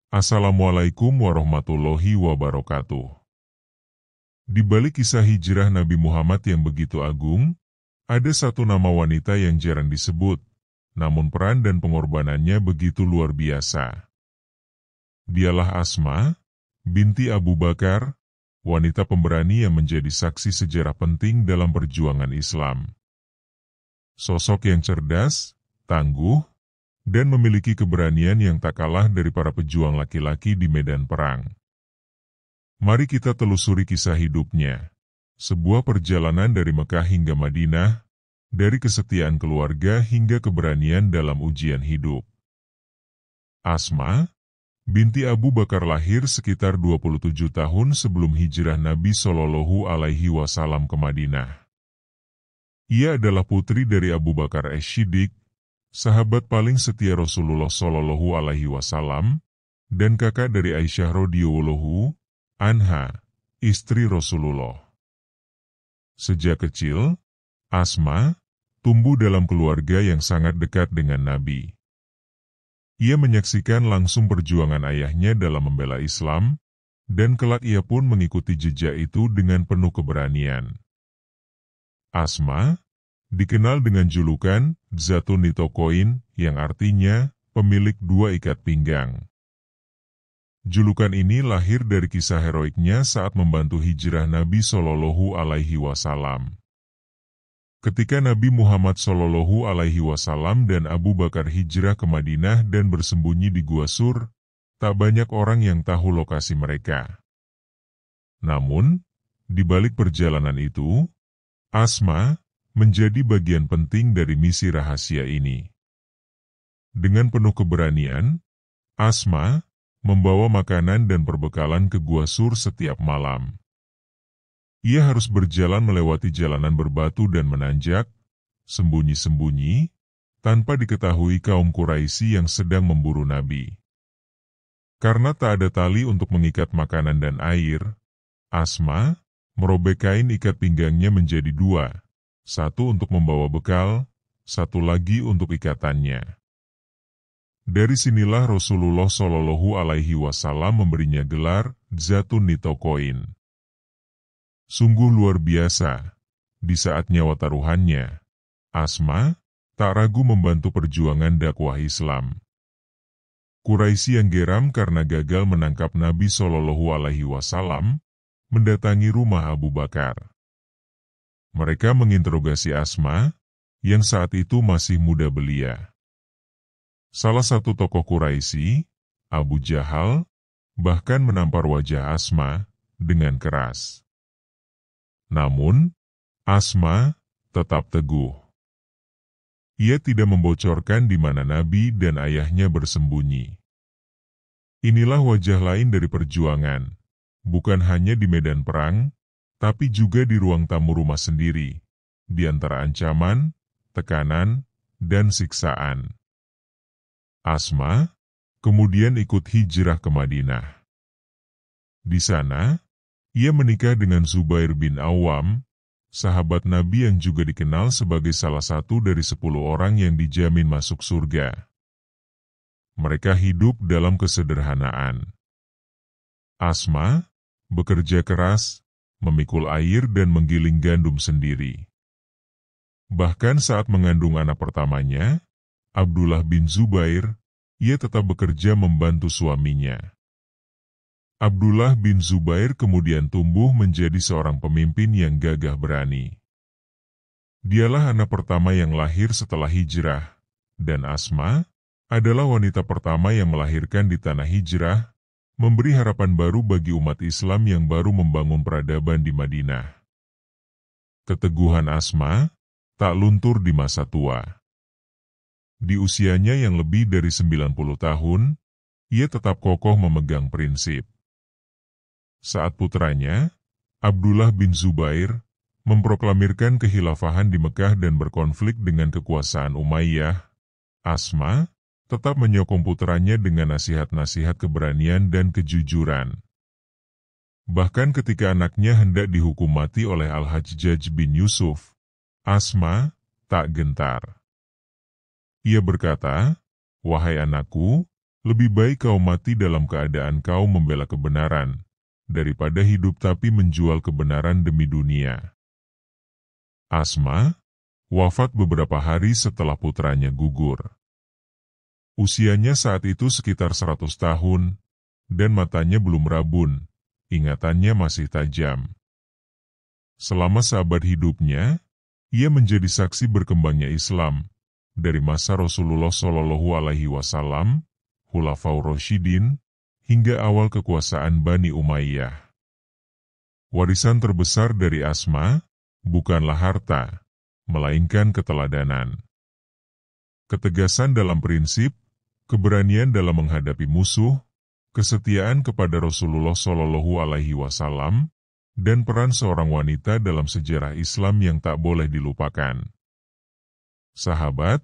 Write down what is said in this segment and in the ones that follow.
Assalamualaikum warahmatullahi wabarakatuh. Di balik kisah hijrah Nabi Muhammad yang begitu agung, ada satu nama wanita yang jarang disebut, namun peran dan pengorbanannya begitu luar biasa. Dialah Asma, binti Abu Bakar, wanita pemberani yang menjadi saksi sejarah penting dalam perjuangan Islam. Sosok yang cerdas, tangguh, dan memiliki keberanian yang tak kalah dari para pejuang laki-laki di medan perang. Mari kita telusuri kisah hidupnya. Sebuah perjalanan dari Mekah hingga Madinah, dari kesetiaan keluarga hingga keberanian dalam ujian hidup. Asma, binti Abu Bakar lahir sekitar 27 tahun sebelum hijrah Nabi Shallallahu Alaihi Wasallam ke Madinah. Ia adalah putri dari Abu Bakar As-Siddiq, sahabat paling setia Rasulullah Shallallahu Alaihi Wasallam, dan kakak dari Aisyah radhiyallahu anha, istri Rasulullah. Sejak kecil, Asma tumbuh dalam keluarga yang sangat dekat dengan Nabi. Ia menyaksikan langsung perjuangan ayahnya dalam membela Islam, dan kelak ia pun mengikuti jejak itu dengan penuh keberanian. Asma dikenal dengan julukan Zatun Nitokoin, yang artinya pemilik dua ikat pinggang. Julukan ini lahir dari kisah heroiknya saat membantu hijrah Nabi Shallallahu Alaihi Wasallam. Ketika Nabi Muhammad Shallallahu Alaihi Wasallam dan Abu Bakar hijrah ke Madinah dan bersembunyi di Gua Sur, tak banyak orang yang tahu lokasi mereka. Namun, di balik perjalanan itu, Asma menjadi bagian penting dari misi rahasia ini. Dengan penuh keberanian, Asma membawa makanan dan perbekalan ke Gua Sur setiap malam. Ia harus berjalan melewati jalanan berbatu dan menanjak, sembunyi-sembunyi, tanpa diketahui kaum Quraisy yang sedang memburu Nabi. Karena tak ada tali untuk mengikat makanan dan air, Asma merobek kain ikat pinggangnya menjadi dua. Satu untuk membawa bekal, satu lagi untuk ikatannya. Dari sinilah Rasulullah Shallallahu Alaihi Wasallam memberinya gelar Zatun Nitokoin. Sungguh luar biasa, di saat nyawa taruhannya, Asma tak ragu membantu perjuangan dakwah Islam. Quraisy yang geram karena gagal menangkap Nabi Shallallahu Alaihi Wasallam mendatangi rumah Abu Bakar. Mereka menginterogasi Asma, yang saat itu masih muda belia. Salah satu tokoh Quraisy, Abu Jahal, bahkan menampar wajah Asma dengan keras. Namun, Asma tetap teguh. Ia tidak membocorkan di mana Nabi dan ayahnya bersembunyi. Inilah wajah lain dari perjuangan, bukan hanya di medan perang, tapi juga di ruang tamu rumah sendiri, di antara ancaman, tekanan, dan siksaan. Asma kemudian ikut hijrah ke Madinah. Di sana, ia menikah dengan Zubair bin Awam, sahabat Nabi yang juga dikenal sebagai salah satu dari 10 orang yang dijamin masuk surga. Mereka hidup dalam kesederhanaan. Asma bekerja keras, memikul air dan menggiling gandum sendiri. Bahkan saat mengandung anak pertamanya, Abdullah bin Zubair, ia tetap bekerja membantu suaminya. Abdullah bin Zubair kemudian tumbuh menjadi seorang pemimpin yang gagah berani. Dialah anak pertama yang lahir setelah hijrah, dan Asma adalah wanita pertama yang melahirkan di tanah hijrah, memberi harapan baru bagi umat Islam yang baru membangun peradaban di Madinah. Keteguhan Asma tak luntur di masa tua. Di usianya yang lebih dari 90 tahun, ia tetap kokoh memegang prinsip. Saat putranya, Abdullah bin Zubair, memproklamirkan kekhilafahan di Mekah dan berkonflik dengan kekuasaan Umayyah, Asma tetap menyokong putranya dengan nasihat-nasihat keberanian dan kejujuran. Bahkan ketika anaknya hendak dihukum mati oleh Al-Hajjaj bin Yusuf, Asma tak gentar. Ia berkata, "Wahai anakku, Lebih baik kau mati dalam keadaan kau membela kebenaran, daripada hidup tapi menjual kebenaran demi dunia. Asma wafat beberapa hari setelah putranya gugur. Usianya saat itu sekitar 100 tahun, dan matanya belum rabun, ingatannya masih tajam. Selama seabad hidupnya, ia menjadi saksi berkembangnya Islam, dari masa Rasulullah Shallallahu Alaihi Wasallam, Khulafaur Rasyidin, hingga awal kekuasaan Bani Umayyah. Warisan terbesar dari Asma bukanlah harta, melainkan keteladanan. Ketegasan dalam prinsip, keberanian dalam menghadapi musuh, kesetiaan kepada Rasulullah Shallallahu Alaihi Wasallam, dan peran seorang wanita dalam sejarah Islam yang tak boleh dilupakan. Sahabat,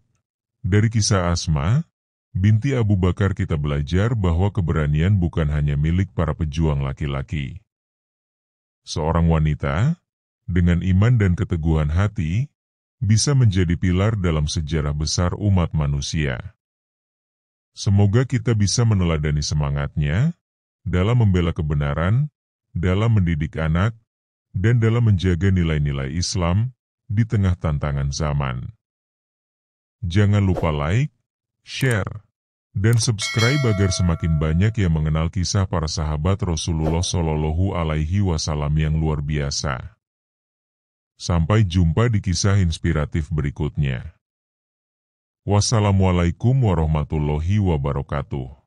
dari kisah Asma binti Abu Bakar kita belajar bahwa keberanian bukan hanya milik para pejuang laki-laki. Seorang wanita, dengan iman dan keteguhan hati, bisa menjadi pilar dalam sejarah besar umat manusia. Semoga kita bisa meneladani semangatnya, dalam membela kebenaran, dalam mendidik anak, dan dalam menjaga nilai-nilai Islam, di tengah tantangan zaman. Jangan lupa like, share, dan subscribe agar semakin banyak yang mengenal kisah para sahabat Rasulullah Shallallahu Alaihi Wasallam yang luar biasa. Sampai jumpa di kisah inspiratif berikutnya. Wassalamualaikum warahmatullahi wabarakatuh.